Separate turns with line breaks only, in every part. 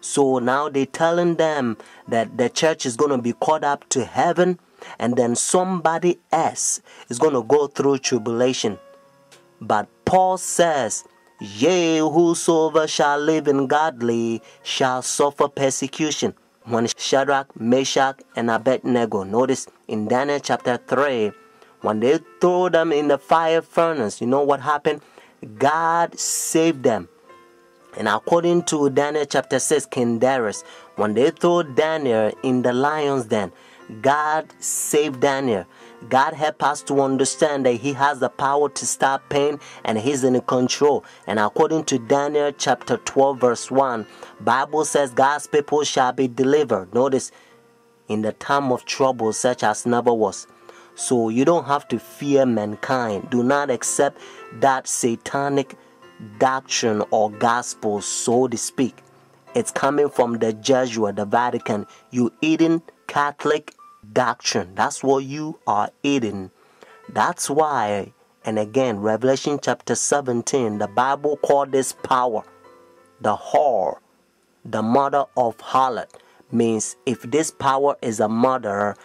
So now they're telling them that the church is going to be caught up to heaven, and then somebody else is going to go through tribulation. But Paul says, yea, whosoever shall live in godly shall suffer persecution. When Shadrach, Meshach, and Abednego, notice in Daniel chapter 3, when they throw them in the fire furnace, you know what happened? God saved them. And according to Daniel chapter 6, King Darius, when they throw Daniel in the lion's den, God saved Daniel. God helped us to understand that He has the power to stop pain and He's in control. And according to Daniel chapter 12 verse 1, Bible says God's people shall be delivered. Notice, in the time of trouble such as never was. So you don't have to fear mankind. Do not accept that satanic doctrine or gospel, so to speak. It's coming from the Jesuit, the Vatican. You eating Catholic doctrine. That's what you are eating. That's why, and again, Revelation chapter 17, the Bible called this power the whore, the mother of harlot. Means if this power is a mother,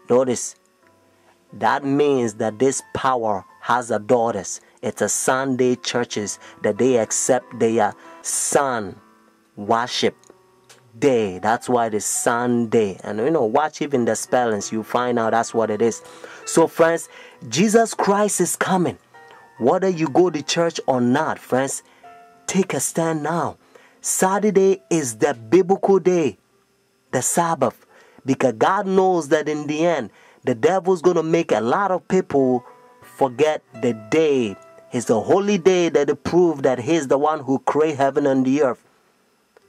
notice, that means that this power has a daughters. It's a Sunday churches that they accept their sun worship day. That's why it's Sunday. And watch even the spellings, you find out that's what it is. So friends, Jesus Christ is coming. Whether you go to church or not, friends, take a stand now. Saturday is the biblical day, the Sabbath, because God knows that in the end, the devil's going to make a lot of people forget the day. It's the holy day that it proves that He's the one who created heaven and the earth.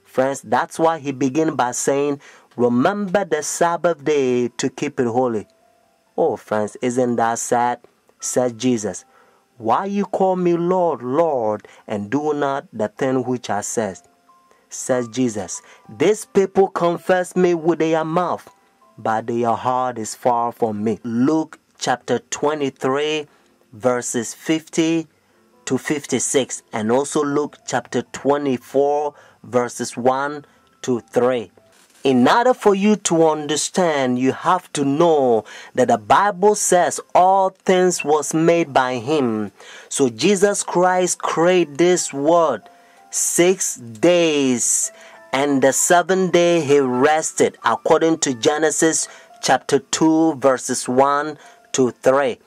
Friends, that's why He began by saying, remember the Sabbath day to keep it holy. Oh, friends, isn't that sad? Said Jesus. Why you call me Lord, Lord, and do not the thing which I said? Says Jesus. These people confess me with their mouth, but their heart is far from me. Luke chapter 23, verses 50 to 56. And also Luke chapter 24, verses 1 to 3. In order for you to understand, you have to know that the Bible says all things was made by Him. So Jesus Christ created this world 6 days, and the 7th day He rested, according to Genesis chapter 2, verses 1 to 3.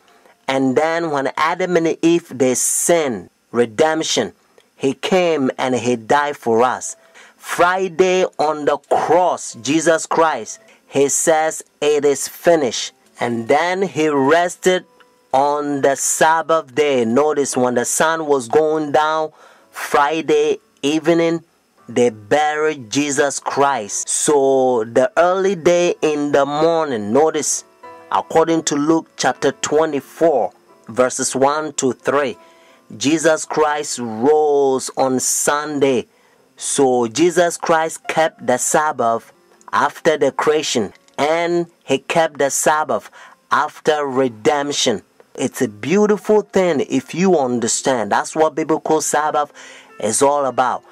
And then when Adam and Eve, they sinned, redemption, He came and He died for us. Friday on the cross, Jesus Christ, He says it is finished. And then He rested on the Sabbath day. Notice when the sun was going down, Friday evening, they buried Jesus Christ. So the early day in the morning, notice, according to Luke chapter 24, verses 1 to 3, Jesus Christ rose on Sunday. So Jesus Christ kept the Sabbath after the creation, and He kept the Sabbath after redemption. It's a beautiful thing if you understand. That's what biblical Sabbath is all about.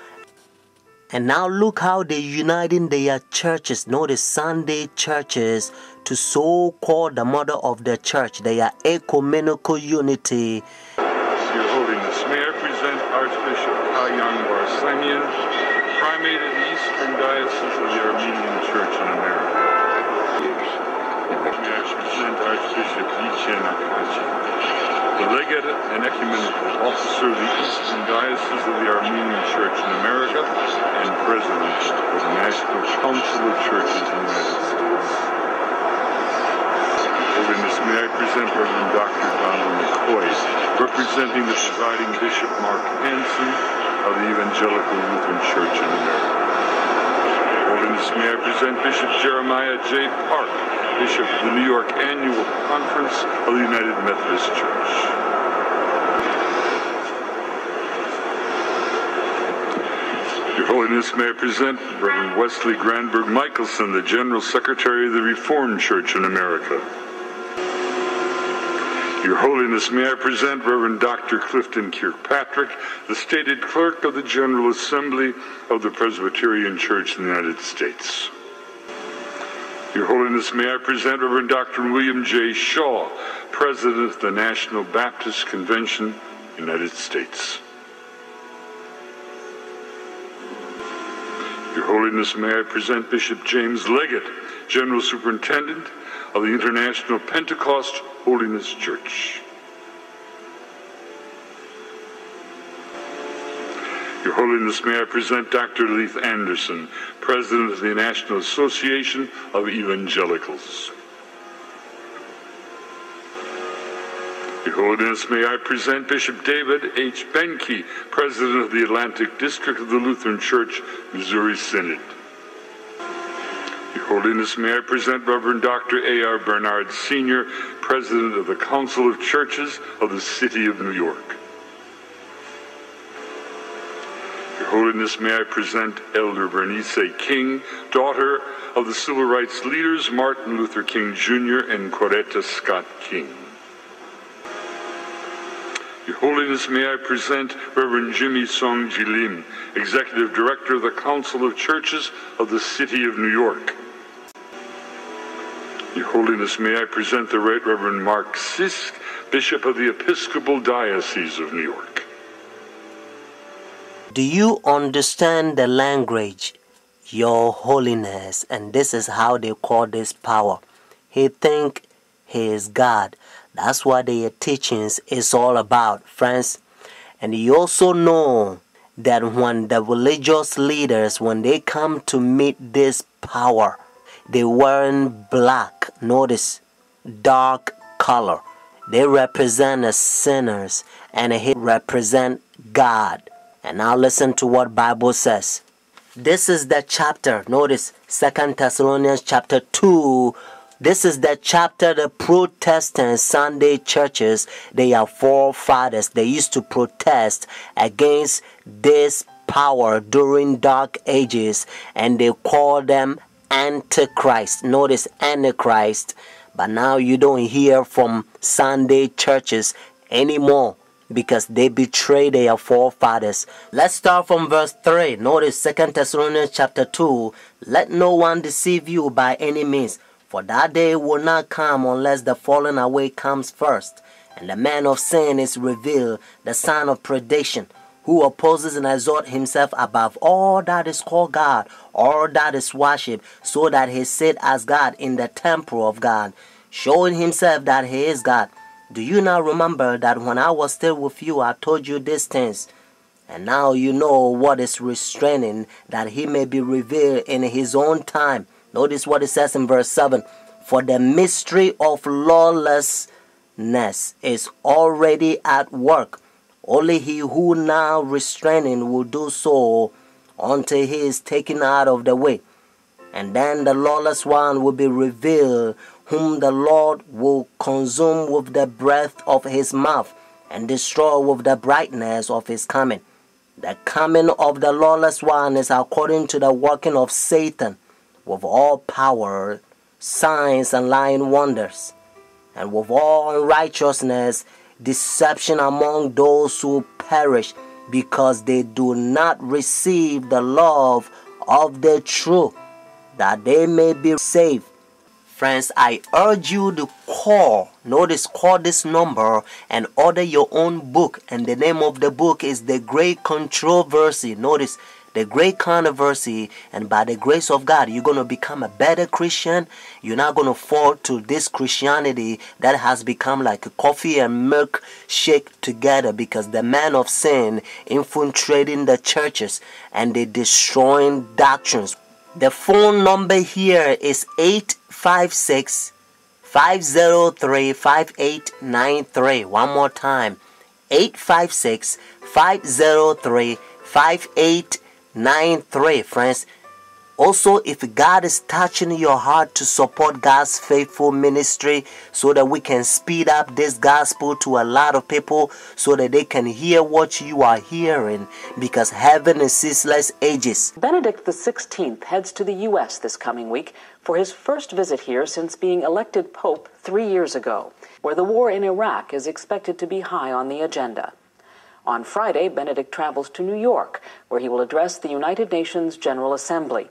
And now look how they're uniting their churches. Notice Sunday churches to so-called the mother of the church. They are ecumenical unity.
Your Holiness, may I present Archbishop Kayang Barsamian, Primate of the Eastern Diocese of the Armenian Church in America. May I present Archbishop Yichen Akachi, the Legate and Ecumenical Officer of the Eastern Diocese of the Armenian Church in America and President of the National Council of Churches in the United States. Holiness, may I present Reverend Dr. Donald McCoy, representing the presiding Bishop Mark Hansen of the Evangelical Lutheran Church in America. Holiness, may I present Bishop Jeremiah J. Park, Bishop of the New York Annual Conference of the United Methodist Church. Your Holiness, may I present Reverend Wesley Granberg Michelson, the General Secretary of the Reformed Church in America. Your Holiness, may I present Reverend Dr. Clifton Kirkpatrick, the stated clerk of the General Assembly of the Presbyterian Church in the United States. Your Holiness, may I present Reverend Dr. William J. Shaw, President of the National Baptist Convention, United States. Your Holiness, may I present Bishop James Leggett, General Superintendent of the International Pentecost Holiness Church. Your Holiness, may I present Dr. Leith Anderson, President of the National Association of Evangelicals. Your Holiness, may I present Bishop David H. Benke, President of the Atlantic District of the Lutheran Church, Missouri Synod. Your Holiness, may I present Reverend Dr. A.R. Bernard Sr., President of the Council of Churches of the City of New York. Your Holiness, may I present Elder Bernice King, daughter of the civil rights leaders Martin Luther King Jr. and Coretta Scott King. Your Holiness, may I present Reverend Jimmy Song Jilim, Executive Director of the Council of Churches of the City of New York. Your Holiness, may I present the Right Reverend Mark Sisk, Bishop of the Episcopal Diocese of New York.
Do you understand the language, Your Holiness? And this is how they call this power. He think he is God. That's what their teachings is all about, friends. And you also know that when the religious leaders, when they come to meet this power, they wearing black. Notice, dark color. They represent the sinners, and he represent God. And now listen to what Bible says. This is the chapter. Notice 2 Thessalonians chapter 2. This is the chapter the Protestant Sunday churches, their forefathers, they used to protest against this power during dark ages, and they call them Antichrist. Notice Antichrist. But now you don't hear from Sunday churches anymore because they betray their forefathers. Let's start from verse 3. Notice 2 Thessalonians chapter 2. Let no one deceive you by any means, for that day will not come unless the falling away comes first, and the man of sin is revealed, the son of perdition, who opposes and exalts himself above all that is called God, all that is worshipped, so that he sit as God in the temple of God, showing himself that he is God. Do you not remember that when I was still with you, I told you these things? And now you know what is restraining, that he may be revealed in his own time. Notice what it says in verse 7. For the mystery of lawlessness is already at work. Only he who now restraining will do so until he is taken out of the way. And then the lawless one will be revealed, whom the Lord will consume with the breath of his mouth and destroy with the brightness of his coming. The coming of the lawless one is according to the working of Satan, with all power, signs, and lying wonders, and with all unrighteousness, deception among those who perish, because they do not receive the love of the truth, that they may be saved. Friends, I urge you to call this number and order your own book. And the name of the book is The Great Controversy. Notice, The Great Controversy. And by the grace of God, you're going to become a better Christian. You're not going to fall to this Christianity that has become like a coffee and milk shake together, because the man of sin infiltrating the churches and they destroying doctrines. The phone number here is 856-503-5893. One more time, 856-503-5893. Friends, Also, if God is touching your heart to support God's faithful ministry so that we can speed up this gospel to a lot of people so that they can hear what you are hearing, because heaven is ceaseless ages.
Benedict XVI heads to the U.S. this coming week for his first visit here since being elected Pope 3 years ago, where the war in Iraq is expected to be high on the agenda. On Friday, Benedict travels to New York, where he will address the United Nations General Assembly.